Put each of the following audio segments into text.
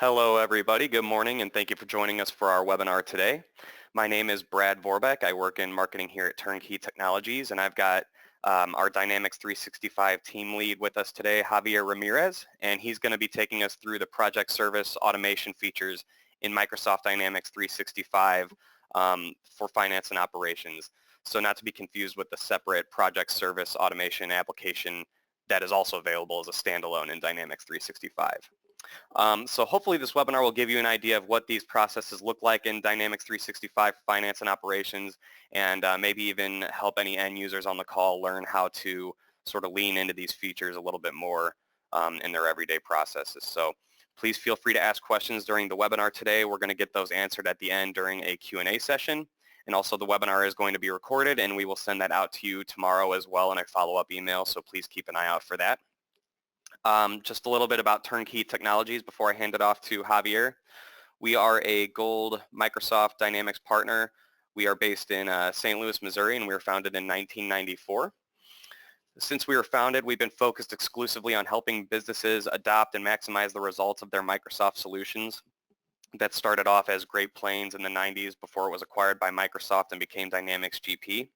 Hello, everybody. Good morning, and thank you for joining us for our webinar today. My name is Brad Vorbeck. I work in marketing here at Turnkey Technologies, and I've got our Dynamics 365 team lead with us today, Javier Ramirez, and he's going to be taking us through the project service automation features in Microsoft Dynamics 365 for finance and operations. So not to be confused with the separate project service automation application that is also available as a standalone in Dynamics 365. So hopefully this webinar will give you an idea of what these processes look like in Dynamics 365 for finance and operations, and maybe even help any end users on the call learn how to sort of lean into these features a little bit more in their everyday processes. So please feel free to ask questions during the webinar today. We're going to get those answered at the end during a Q&A session. And also the webinar is going to be recorded, and we will send that out to you tomorrow as well in a follow-up email, so please keep an eye out for that. Just a little bit about Turnkey Technologies before I hand it off to Javier. We are a Gold Microsoft Dynamics partner. We are based in St. Louis, Missouri, and we were founded in 1994. Since we were founded, we've been focused exclusively on helping businesses adopt and maximize the results of their Microsoft solutions. That started off as Great Plains in the 90s before it was acquired by Microsoft and became Dynamics GP.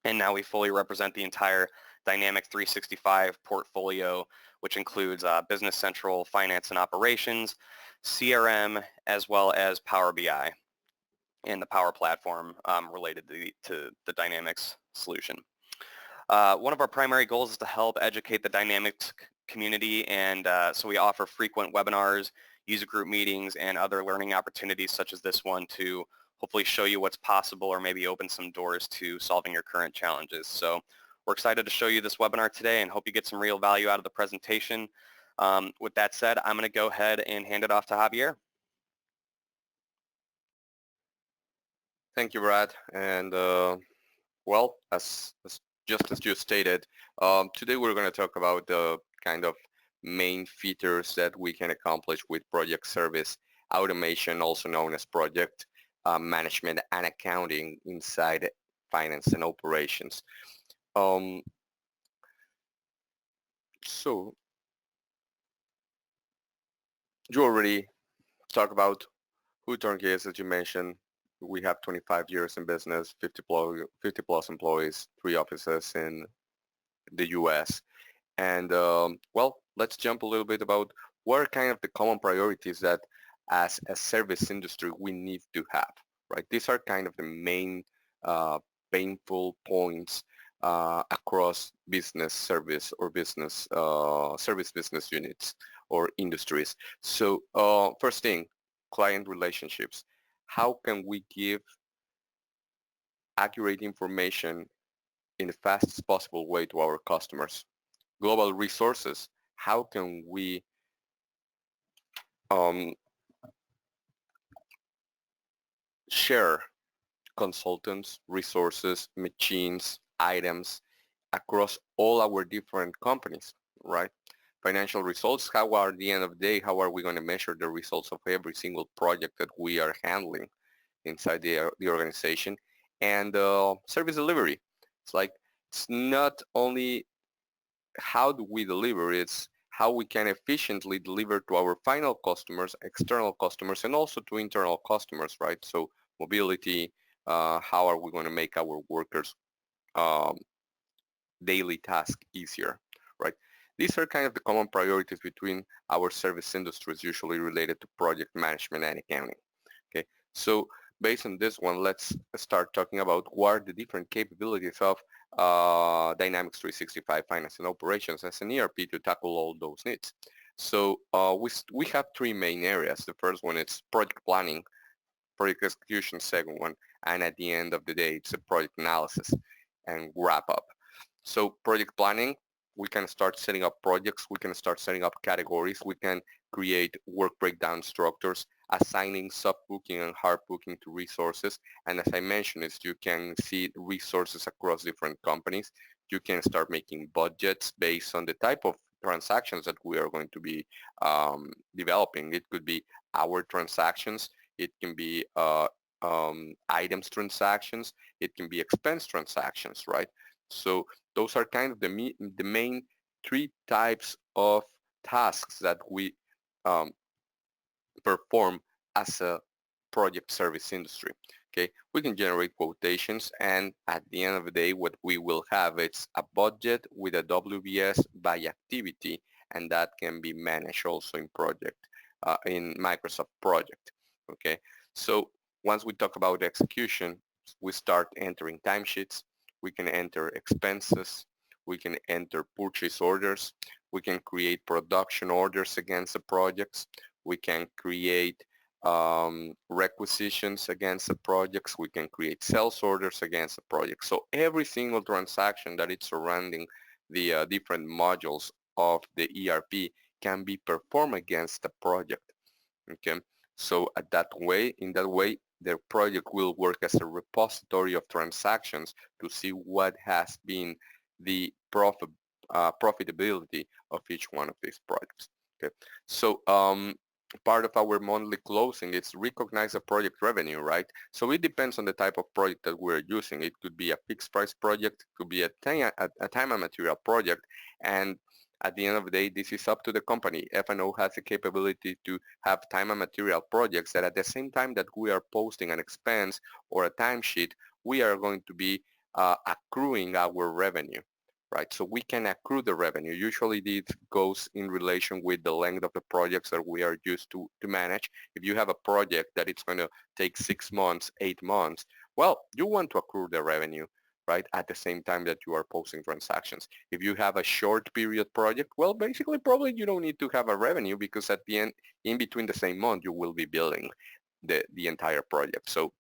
And now we fully represent the entire Dynamics 365 portfolio, which includes Business Central, Finance and Operations, CRM, as well as Power BI and the Power Platform related to the Dynamics solution. One of our primary goals is to help educate the Dynamics community, and so we offer frequent webinars, user group meetings, and other learning opportunities such as this one to hopefully show you what's possible or maybe open some doors to solving your current challenges. So we're excited to show you this webinar today and hope you get some real value out of the presentation. With that said, I'm going to go ahead and hand it off to Javier. Thank you, Brad. And well, just as you stated, today we're going to talk about the kind of main features that we can accomplish with project service automation, also known as project management and accounting inside finance and operations. So you already talked about who Turnkey is, as you mentioned. We have 25 years in business, 50 plus employees, 3 offices in the U.S. And well, let's jump a little bit about what are kind of the common priorities that as a service industry we need to have, right? These are kind of the main painful points across business service or business service business units or industries. So first thing, client relationships. How can we give accurate information in the fastest possible way to our customers? Global resources. How can we share consultants, resources, machines, items across all our different companies, right? Financial results, how are at the end of the day, how are we going to measure the results of every single project that we are handling inside the organization? And service delivery. It's like, it's not only how do we deliver, it's how we can efficiently deliver to our final customers, external customers, and also to internal customers, right? So mobility, how are we going to make our workers daily task easier, right? These are kind of the common priorities between our service industries, usually related to project management and accounting. Okay, so based on this one, let's start talking about what are the different capabilities of Dynamics 365 Finance and Operations as an ERP to tackle all those needs. So we have 3 main areas. The first one is project planning, project execution, second one, and at the end of the day, it's a project analysis and wrap up. So project planning, we can start setting up projects, we can start setting up categories, we can create work breakdown structures, assigning sub-booking and hard booking to resources. And as I mentioned, is you can see resources across different companies. You can start making budgets based on the type of transactions that we are going to be developing. It could be our transactions, it can be items transactions, it can be expense transactions, right? So those are kind of the main 3 types of tasks that we perform as a project service industry. Okay, we can generate quotations, and at the end of the day, what we will have is a budget with a WBS by activity, and that can be managed also in Microsoft Project. Okay, so once we talk about execution, we start entering timesheets. We can enter expenses. We can enter purchase orders. We can create production orders against the projects. We can create requisitions against the projects. We can create sales orders against the project. So every single transaction that is surrounding the different modules of the ERP can be performed against the project. Okay, so in that way, the project will work as a repository of transactions to see what has been the profitability of each one of these projects. Okay, so part of our monthly closing is recognize the project revenue, right? So it depends on the type of project that we're using. It could be a fixed price project, could be a time and material project, and at the end of the day, this is up to the company. F&O has the capability to have time and material projects that at the same time that we are posting an expense or a timesheet, we are going to be accruing our revenue, right? So we can accrue the revenue. Usually this goes in relation with the length of the projects that we are used to manage. If you have a project that it's going to take 6 months, 8 months, well, you want to accrue the revenue, right, at the same time that you are posting transactions. If you have a short period project, well, basically probably you don't need to have a revenue because at the end, in between the same month, you will be billing the entire project. So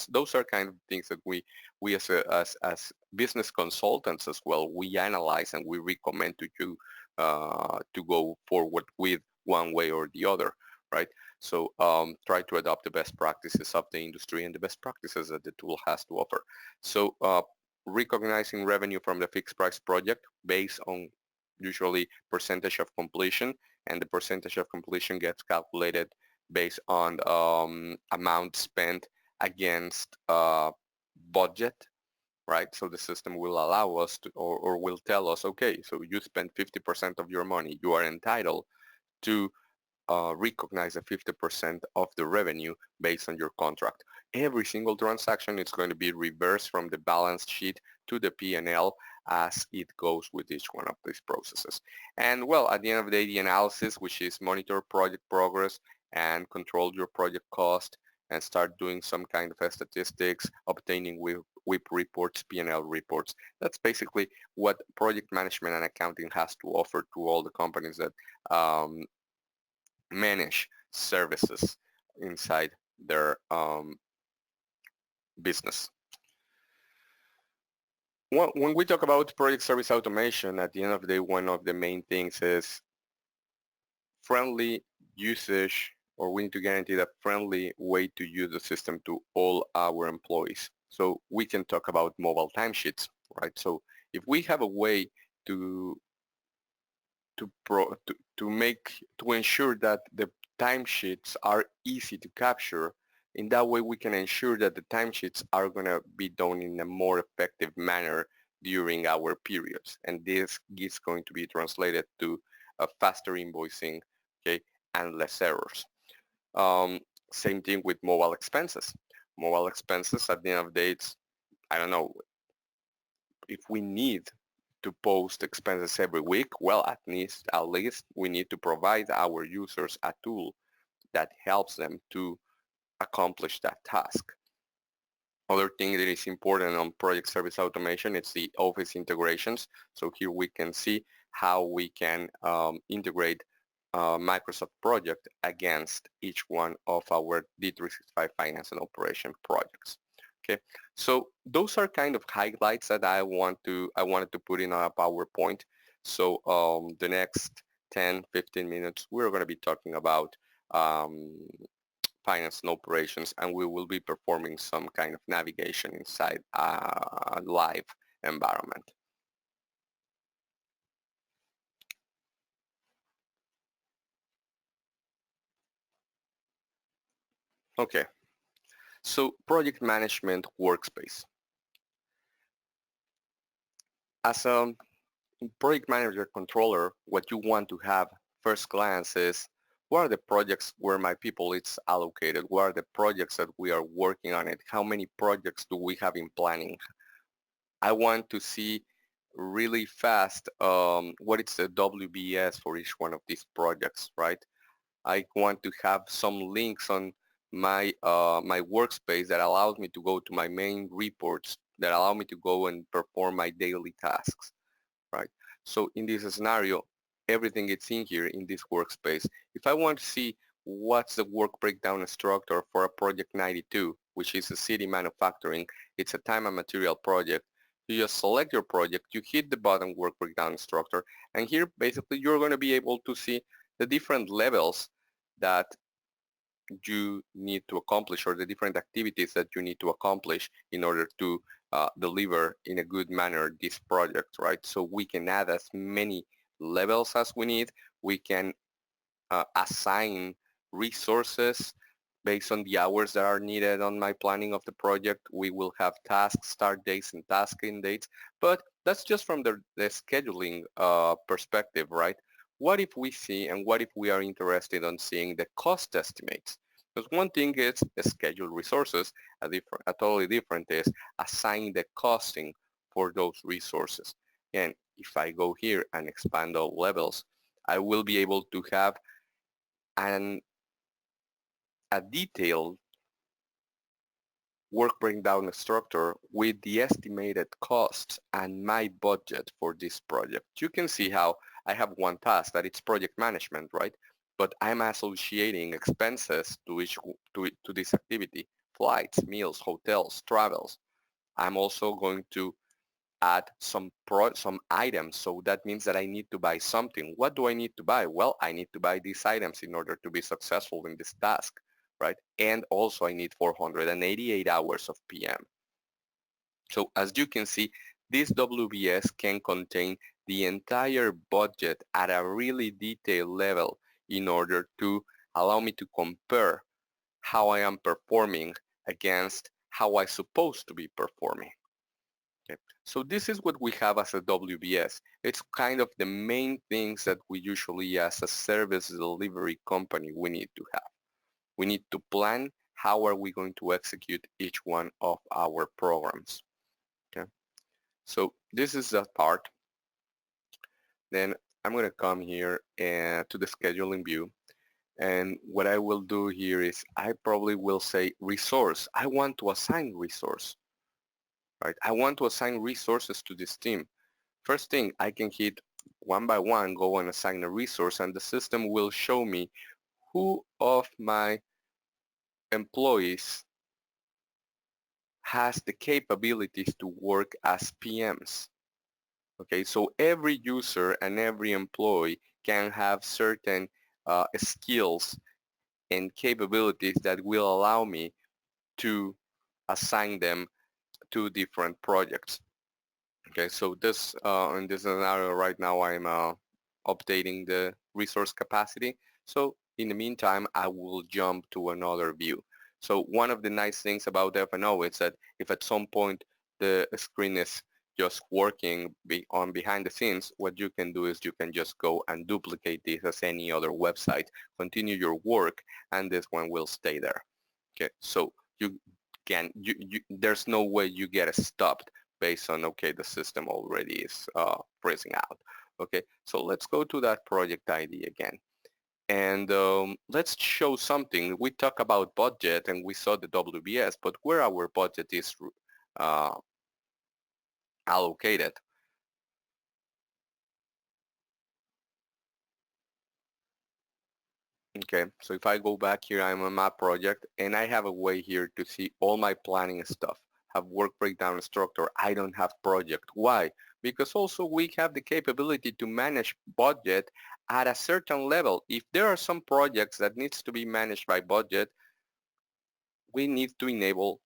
those are kind of things that we as business consultants as well, we analyze and we recommend to you to go forward with one way or the other, right? So try to adopt the best practices of the industry and the best practices that the tool has to offer. So recognizing revenue from the fixed price project based on usually percentage of completion, and the percentage of completion gets calculated based on amount spent against budget, right? So the system will allow us to, or will tell us, okay, so you spend 50% of your money, you are entitled to recognize a 50% of the revenue based on your contract. Every single transaction is going to be reversed from the balance sheet to the P&L as it goes with each one of these processes. And well, at the end of the day, the analysis, which is monitor project progress and control your project cost and start doing some kind of statistics, obtaining WIP reports, P&L reports. That's basically what project management and accounting has to offer to all the companies that manage services inside their business. When we talk about project service automation, at the end of the day, one of the main things is friendly usage, or we need to guarantee a friendly way to use the system to all our employees. So we can talk about mobile timesheets, right? So if we have a way to ensure that the timesheets are easy to capture, in that way we can ensure that the timesheets are going to be done in a more effective manner during our periods, and this is going to be translated to a faster invoicing, okay, and less errors. Same thing with mobile expenses. Mobile expenses, at the end of the day, it's, I don't know, if we need to post expenses every week, well, at least we need to provide our users a tool that helps them to accomplish that task. Other thing that is important on project service automation is the Office integrations. So here we can see how we can integrate Microsoft project against each one of our D365 finance and operation projects. Okay, so those are kind of highlights that I wanted to put in a PowerPoint. So the next 10-15 minutes, we're going to be talking about finance and operations, and we will be performing some kind of navigation inside a live environment. Okay, so project management workspace. As a project manager controller, what you want to have first glance is, what are the projects where my people it's allocated? What are the projects that we are working on it? How many projects do we have in planning? I want to see really fast what is the WBS for each one of these projects, right? I want to have some links on my workspace that allows me to go to my main reports that allow me to go and perform my daily tasks, right? So in this scenario, everything is in here in this workspace. If I want to see what's the work breakdown structure for a project 92, which is a city manufacturing, it's a time and material project. You just select your project, you hit the button work breakdown structure, and here basically you're going to be able to see the different levels that you need to accomplish or the different activities that you need to accomplish in order to deliver in a good manner this project, right? So we can add as many levels as we need. We can assign resources based on the hours that are needed on my planning of the project. We will have task start dates and task end dates, but that's just from the scheduling perspective, right? What if we see and what if we are interested on seeing the cost estimates? Because one thing is schedule resources, a totally different is assign the costing for those resources. And if I go here and expand all levels, I will be able to have an a detailed work breakdown structure with the estimated costs and my budget for this project. You can see how I have one task that it's project management, right? But I'm associating expenses to this activity, flights, meals, hotels, travels. I'm also going to add some items. So that means that I need to buy something. What do I need to buy? Well, I need to buy these items in order to be successful in this task, right? And also I need 488 hours of PM. So as you can see, this WBS can contain the entire budget at a really detailed level in order to allow me to compare how I am performing against how I supposed to be performing. Okay. So this is what we have as a WBS. It's kind of the main things that we usually as a service delivery company we need to have. We need to plan how are we going to execute each one of our programs. Okay. So this is that part. Then I'm going to come here and to the scheduling view. And what I will do here is I probably will say resource. I want to assign resource, right? I want to assign resources to this team. First thing, I can hit one by one, go and assign a resource, and the system will show me who of my employees has the capabilities to work as PMs. Okay, so every user and every employee can have certain skills and capabilities that will allow me to assign them to different projects. Okay, so this in this scenario right now I'm updating the resource capacity. So in the meantime, I will jump to another view. So one of the nice things about F&O is that if at some point the screen is just working on behind the scenes, what you can do is you can just go and duplicate this as any other website, continue your work, and this one will stay there. Okay, so there's no way you get stopped based on, okay, the system already is freezing out. Okay, so let's go to that project ID again. And let's show something. We talk about budget and we saw the WBS, but where our budget is uh, allocated. Okay, so if I go back here, I'm on my project and I have a way here to see all my planning stuff. Have work breakdown structure. I don't have project. Why? Because also we have the capability to manage budget at a certain level. If there are some projects that needs to be managed by budget, we need to enable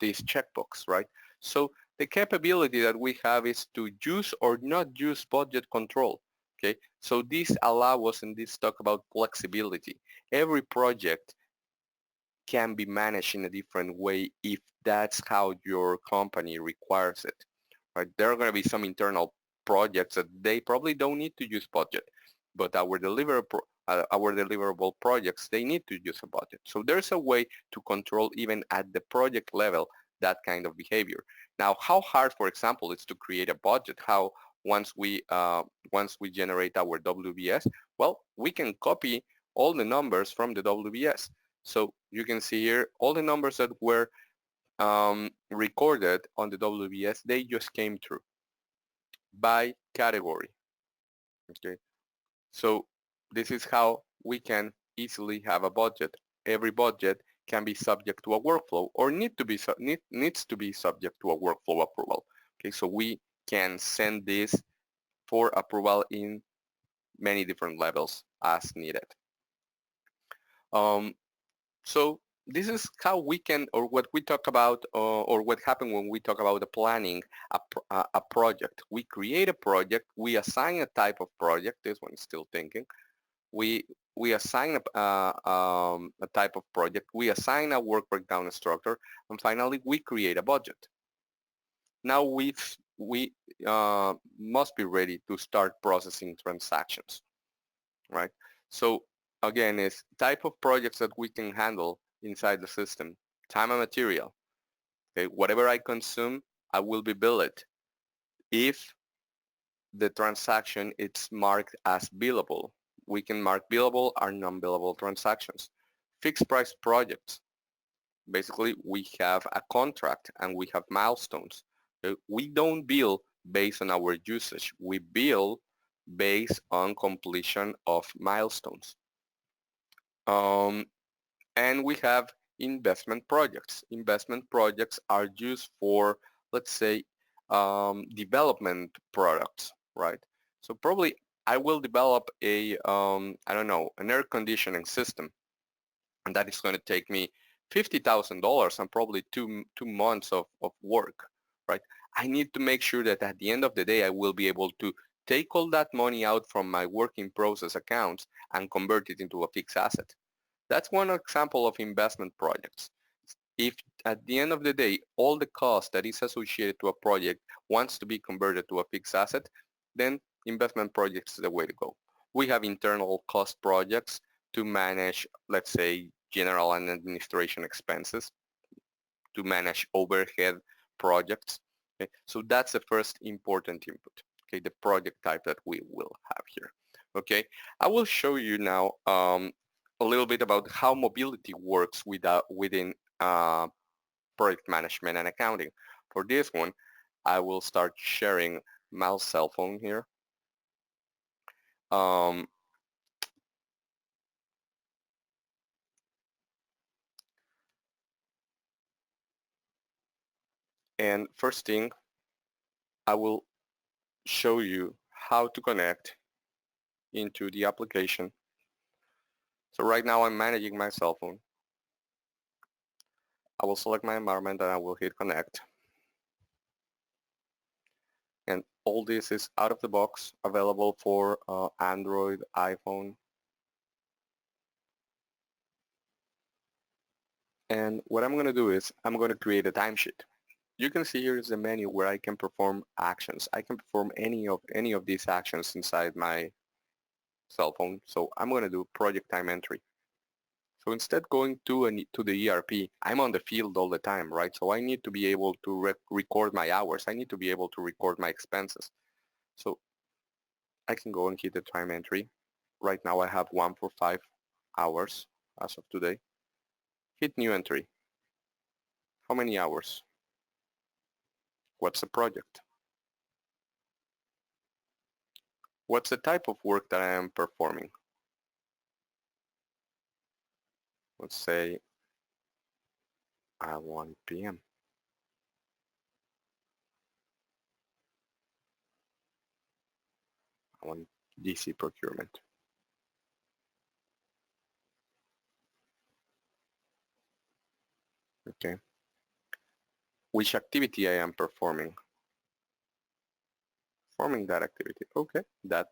this checkbox, right? So the capability that we have is to use or not use budget control. Okay, so this allows us, and this talk about flexibility. Every project can be managed in a different way if that's how your company requires it, right? There are going to be some internal projects that they probably don't need to use budget, but our deliverable projects, they need to use a budget. So there's a way to control even at the project level that kind of behavior. Now, how hard, for example, is to create a budget? How once we generate our WBS, well, we can copy all the numbers from the WBS. So you can see here all the numbers that were recorded on the WBS, they just came through by category. Okay, so this is how we can easily have a budget. Every budget can be subject to a workflow or needs to be subject to a workflow approval. Okay, so we can send this for approval in many different levels as needed. So this is how we can, or what we talk about, or what happened when we talk about the planning a project. We create a project, we assign a type of project. This one is still thinking. We assign a type of project, we assign a work breakdown structure, and finally we create a budget. Now we must be ready to start processing transactions, right? So again, it's type of projects that we can handle inside the system. Time and material. Okay, whatever I consume, I will be billed if the transaction is marked as billable. We can mark billable or non-billable transactions. Fixed price projects. Basically, we have a contract and we have milestones. We don't bill based on our usage. We bill based on completion of milestones. And we have investment projects. Investment projects are used for, let's say, development products, right? So probably I will develop a, I don't know, an air conditioning system, and that is going to take me $50,000 and probably two months of work, right? I need to make sure that at the end of the day, I will be able to take all that money out from my work in process accounts and convert it into a fixed asset. That's one example of investment projects. If at the end of the day, all the cost that is associated to a project wants to be converted to a fixed asset, then investment projects is the way to go. We have internal cost projects to manage, let's say, general and administration expenses, to manage overhead projects. Okay? So that's the first important input, okay, the project type that we will have here. Okay, I will show you now a little bit about how mobility works within project management and accounting. For this one, I will start sharing my cell phone here. And first thing, I will show you how to connect into the application. So right now I'm managing my cell phone. I will select my environment and I will hit connect. And all this is out of the box, available for Android, iPhone. And what I'm going to do is I'm going to create a timesheet. You can see here is the menu where I can perform actions. I can perform any of these actions inside my cell phone. So I'm going to do project time entry. So instead going to the ERP, I'm on the field all the time, right? So I need to be able to record my hours. I need to be able to record my expenses. So I can go and hit the time entry. Right now I have one for 5 hours as of today. Hit new entry. How many hours? What's the project? What's the type of work that I am performing? Let's say at 1 p.m. I want DC procurement. Okay. Which activity I am performing? Performing that activity. Okay. That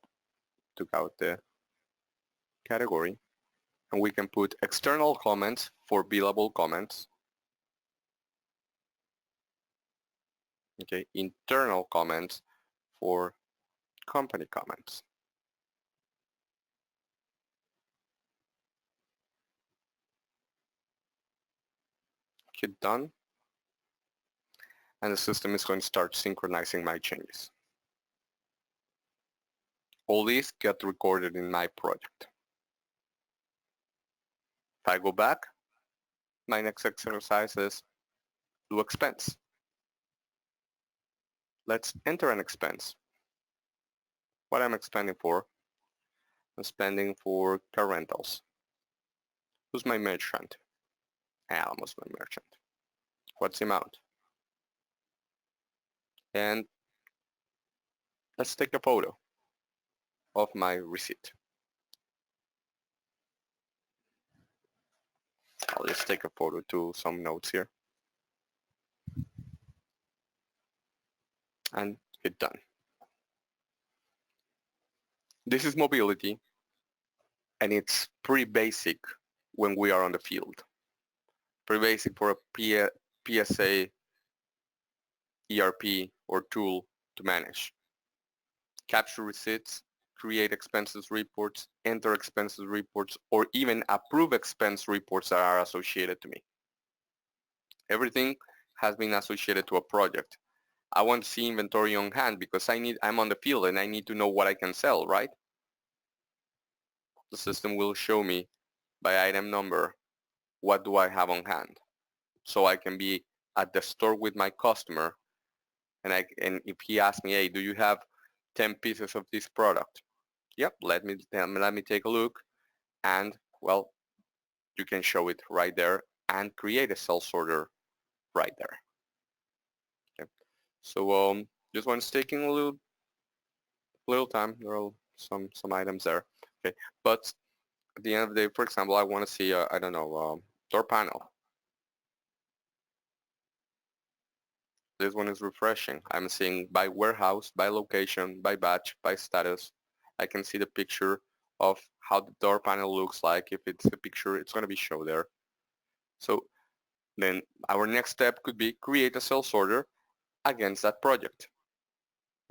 took out the category. And we can put external comments for billable comments. Okay. Internal comments for company comments. hit done, and the system is going to start synchronizing my changes. All these get recorded in my project. If I go back, my next exercise is do expense. Let's enter an expense. What I'm expending for? I'm spending for car rentals. Who's my merchant? Almost my merchant. What's the amount? And let's take a photo of my receipt. I'll just take a photo to some notes here and hit done. This is mobility, and it's pretty basic when we are on the field. Pretty basic for a PSA, ERP, or tool to manage. Capture receipts, create expenses reports, enter expenses reports, or even approve expense reports that are associated to me. Everything has been associated to a project. I want to see inventory on hand because I'm on the field and I need to know what I can sell, right? The system will show me by item number what do I have on hand. So I can be at the store with my customer and if he asks me, hey, do you have 10 pieces of this product? Yep, let me take a look, and well, you can show it right there and create a sales order right there. Okay. So this one's taking a little time. There are some items there. Okay, but at the end of the day, for example, I want to see I don't know, door panel. This one is refreshing. I'm seeing by warehouse, by location, by batch, by status. I can see the picture of how the door panel looks like. If it's a picture, it's going to be shown there. So then our next step could be create a sales order against that project.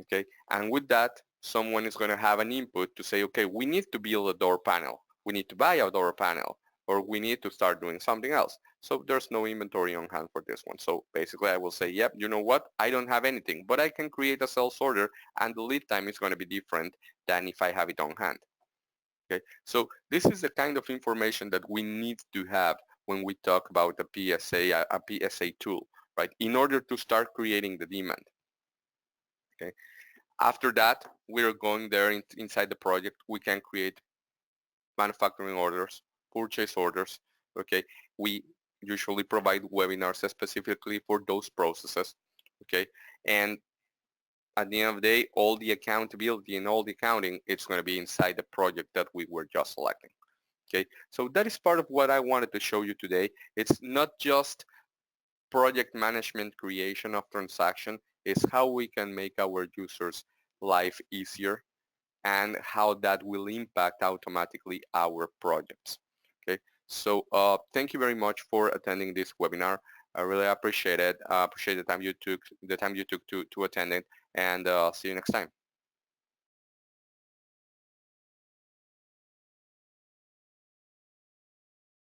Okay, and with that, someone is going to have an input to say, okay, we need to build a door panel. We need to buy a door panel, or we need to start doing something else. So there's no inventory on hand for this one. So basically I will say, yep, you know what? I don't have anything, but I can create a sales order and the lead time is going to be different than if I have it on hand. Okay, so this is the kind of information that we need to have when we talk about a PSA tool, right? In order to start creating the demand. Okay. After that, we're going there inside the project. We can create manufacturing orders, purchase orders. Okay. We usually provide webinars specifically for those processes. Okay. And at the end of the day, all the accountability and all the accounting, it's going to be inside the project that we were just selecting. Okay. So that is part of what I wanted to show you today. It's not just project management creation of transaction, is how we can make our users' life easier and how that will impact automatically our projects. Okay, so thank you very much for attending this webinar. I really appreciate it. Appreciate the time you took to attend it, and see you next time.